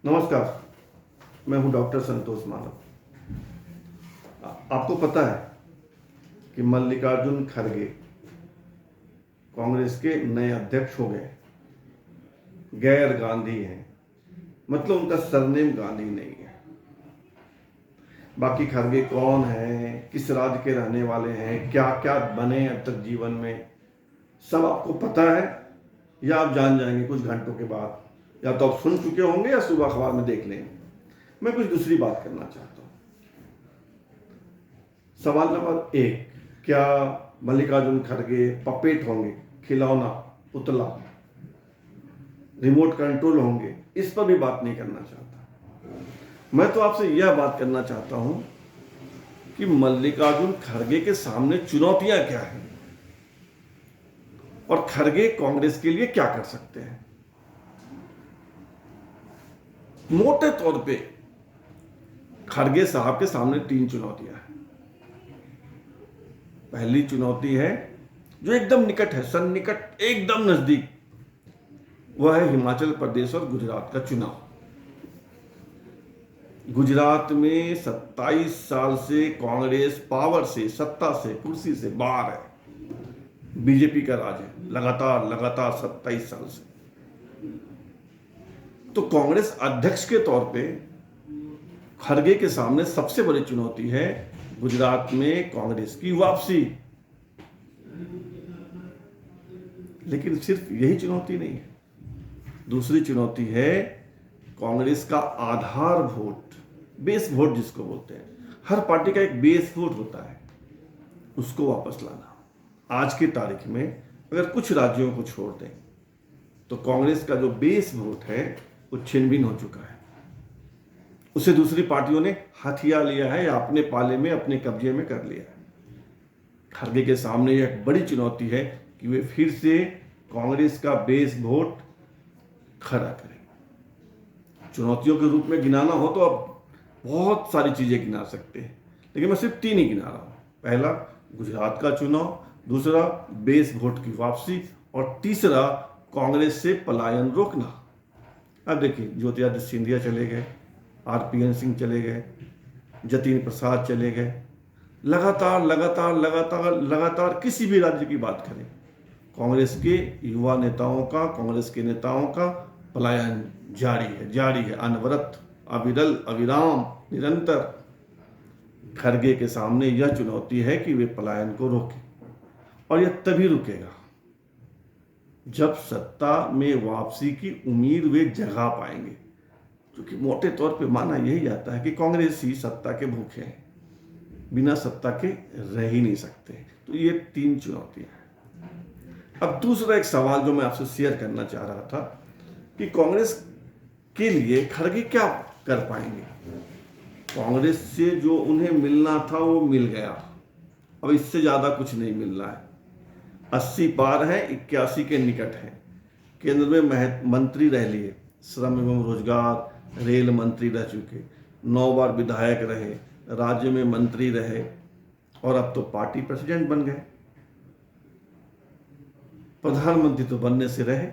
नमस्कार। मैं हूं डॉक्टर संतोष मानव। आपको पता है कि मल्लिकार्जुन खड़गे कांग्रेस के नए अध्यक्ष हो गए। गैर गांधी हैं, मतलब उनका सरनेम गांधी नहीं है। बाकी खड़गे कौन है, किस राज्य के रहने वाले हैं, क्या क्या बने अब तक जीवन में, सब आपको पता है या आप जान जाएंगे कुछ घंटों के बाद, या तो आप सुन चुके होंगे या सुबह अखबार में देख लेंगे। मैं कुछ दूसरी बात करना चाहता हूं। सवाल नंबर 1, क्या मल्लिकार्जुन खड़गे पपेट होंगे, खिलौना, पुतला, रिमोट कंट्रोल होंगे? इस पर भी बात नहीं करना चाहता। मैं तो आपसे यह बात करना चाहता हूं कि मल्लिकार्जुन खड़गे के सामने चुनौतियां क्या हैं और खड़गे कांग्रेस के लिए क्या कर सकते हैं। मोटे तौर पे खड़गे साहब के सामने 3 चुनौतियां हैं। पहली चुनौती है जो एकदम निकट है, सन्निकट, एकदम नजदीक, वह है हिमाचल प्रदेश और गुजरात का चुनाव। गुजरात में 27 साल से कांग्रेस पावर से, सत्ता से, कुर्सी से बाहर है। बीजेपी का राज है लगातार 27 साल से। तो कांग्रेस अध्यक्ष के तौर पे खड़गे के सामने सबसे बड़ी चुनौती है गुजरात में कांग्रेस की वापसी। लेकिन सिर्फ यही चुनौती नहीं है, दूसरी चुनौती है कांग्रेस का आधार वोट, बेस वोट जिसको बोलते हैं। हर पार्टी का एक बेस वोट होता है, उसको वापस लाना। आज की तारीख में अगर कुछ राज्यों को छोड़ दें तो कांग्रेस का जो बेस वोट है वो छिन-भिन हो चुका है। उसे दूसरी पार्टियों ने हथिया लिया है या अपने पाले में, अपने कब्जे में कर लिया है। खड़गे के सामने यह एक बड़ी चुनौती है कि वे फिर से कांग्रेस का बेस वोट खड़ा करें। चुनौतियों के रूप में गिनाना हो तो आप बहुत सारी चीजें गिना सकते हैं, लेकिन मैं सिर्फ 3 ही गिना रहा हूं। पहला गुजरात का चुनाव, दूसरा बेस वोट की वापसी, और तीसरा कांग्रेस से पलायन रोकना। अब देखिए, ज्योतिरादित्य सिंधिया चले गए, आरपीएन सिंह चले गए, जतिन प्रसाद चले गए। लगातार किसी भी राज्य की बात करें, कांग्रेस के युवा नेताओं का, कांग्रेस के नेताओं का पलायन जारी है, अनवरत, अविरल, अविराम, निरंतर। खड़गे के सामने यह चुनौती है कि वे पलायन को रोकें, और यह तभी रुकेगा जब सत्ता में वापसी की उम्मीद वे जगा पाएंगे, क्योंकि मोटे तौर पे माना यही जाता है कि कांग्रेस ही सत्ता के भूखे हैं, बिना सत्ता के रह ही नहीं सकते। तो ये 3 चुनौतियां हैं। अब दूसरा एक सवाल जो मैं आपसे शेयर करना चाह रहा था कि कांग्रेस के लिए खड़गे क्या कर पाएंगे। कांग्रेस से जो उन्हें मिलना था वो मिल गया, अब इससे ज्यादा कुछ नहीं मिल रहा है। 80 पार है, 81 के निकट है। केंद्र में मंत्री रह लिए, श्रम एवं रोजगार, रेल मंत्री रह चुके, 9 बार विधायक रहे, राज्य में मंत्री रहे, और अब तो पार्टी प्रेसिडेंट बन गए। प्रधानमंत्री तो बनने से रहे।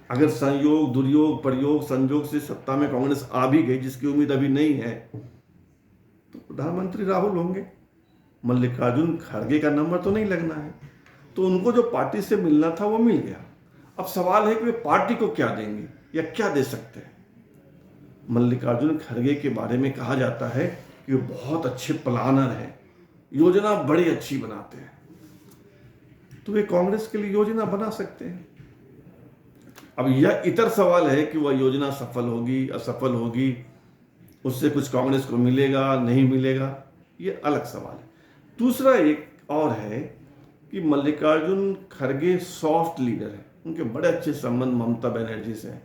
अगर संयोग, दुर्योग, प्रयोग, संजोग से सत्ता में कांग्रेस आ भी गई, जिसकी उम्मीद अभी नहीं है, तो प्रधानमंत्री राहुल होंगे। मल्लिकार्जुन खड़गे का नंबर तो नहीं लगना है, तो उनको जो पार्टी से मिलना था वो मिल गया। अब सवाल है कि वे पार्टी को क्या देंगे या क्या दे सकते हैं। मल्लिकार्जुन खड़गे के बारे में कहा जाता है कि वे बहुत अच्छे प्लानर हैं, योजना बड़ी अच्छी बनाते हैं। तो वे कांग्रेस के लिए योजना बना सकते हैं। अब यह इतर सवाल है कि वह योजना सफल होगी, असफल होगी, उससे कुछ कांग्रेस को मिलेगा, नहीं मिलेगा, ये अलग सवाल है। दूसरा एक और है कि मल्लिकार्जुन खड़गे सॉफ्ट लीडर है। उनके बड़े अच्छे संबंध ममता बनर्जी से हैं,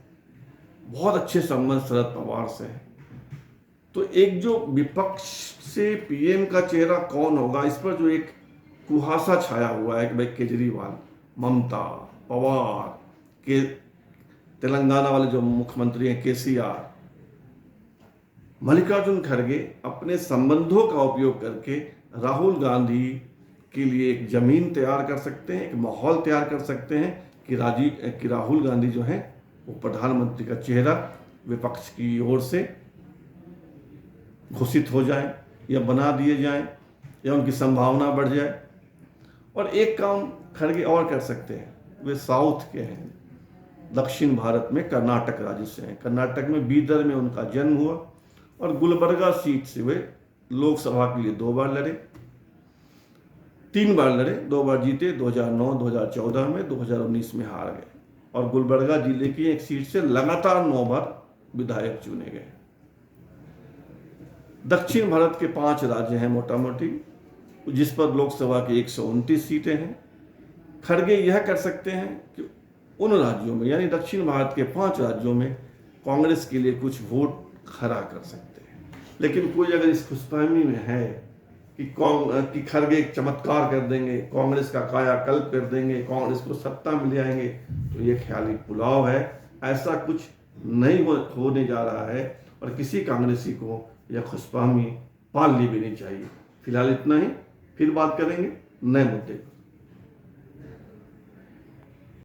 बहुत अच्छे संबंध शरद पवार से हैं। तो एक जो विपक्ष से पीएम का चेहरा कौन होगा, इस पर जो एक कुहासा छाया हुआ है कि भाई केजरीवाल, ममता, पवार के, तेलंगाना वाले जो मुख्यमंत्री हैं केसीआर, मल्लिकार्जुन खड़गे अपने संबंधों का उपयोग करके राहुल गांधी के लिए एक जमीन तैयार कर सकते हैं, एक माहौल तैयार कर सकते हैं कि राहुल गांधी जो है वो प्रधानमंत्री का चेहरा विपक्ष की ओर से घोषित हो जाएं या बना दिए जाएं या उनकी संभावना बढ़ जाए। और एक काम खड़गे और कर सकते हैं, वे साउथ के हैं, दक्षिण भारत में कर्नाटक राज्य से हैं। कर्नाटक में बीदर में उनका जन्म हुआ और गुलबर्गा सीट से वे लोकसभा के लिए 2 बार लड़े, 3 बार लड़े, 2 बार जीते, 2009, 2014 में, 2019 में हार गए। और गुलबर्गा जिले की एक सीट से लगातार 9 बार विधायक चुने गए। दक्षिण भारत के 5 राज्य हैं मोटा मोटी, जिस पर लोकसभा की 129 सीटें हैं। खड़गे यह कर सकते हैं कि उन राज्यों में, यानी दक्षिण भारत के 5 राज्यों में कांग्रेस के लिए कुछ वोट खड़ा कर सकते हैं। लेकिन कोई अगर इस खुशफहमी में है कि खड़गे एक चमत्कार कर देंगे, कांग्रेस का कायाकल्प कर देंगे, कांग्रेस को सत्ता में ले आएंगे, तो ये ख्याली पुलाव है। ऐसा कुछ नहीं होने जा रहा है और किसी कांग्रेसी को यह खुशफहमी पालनी भी नहीं चाहिए। फिलहाल इतना ही, फिर बात करेंगे नए मुद्दे पर।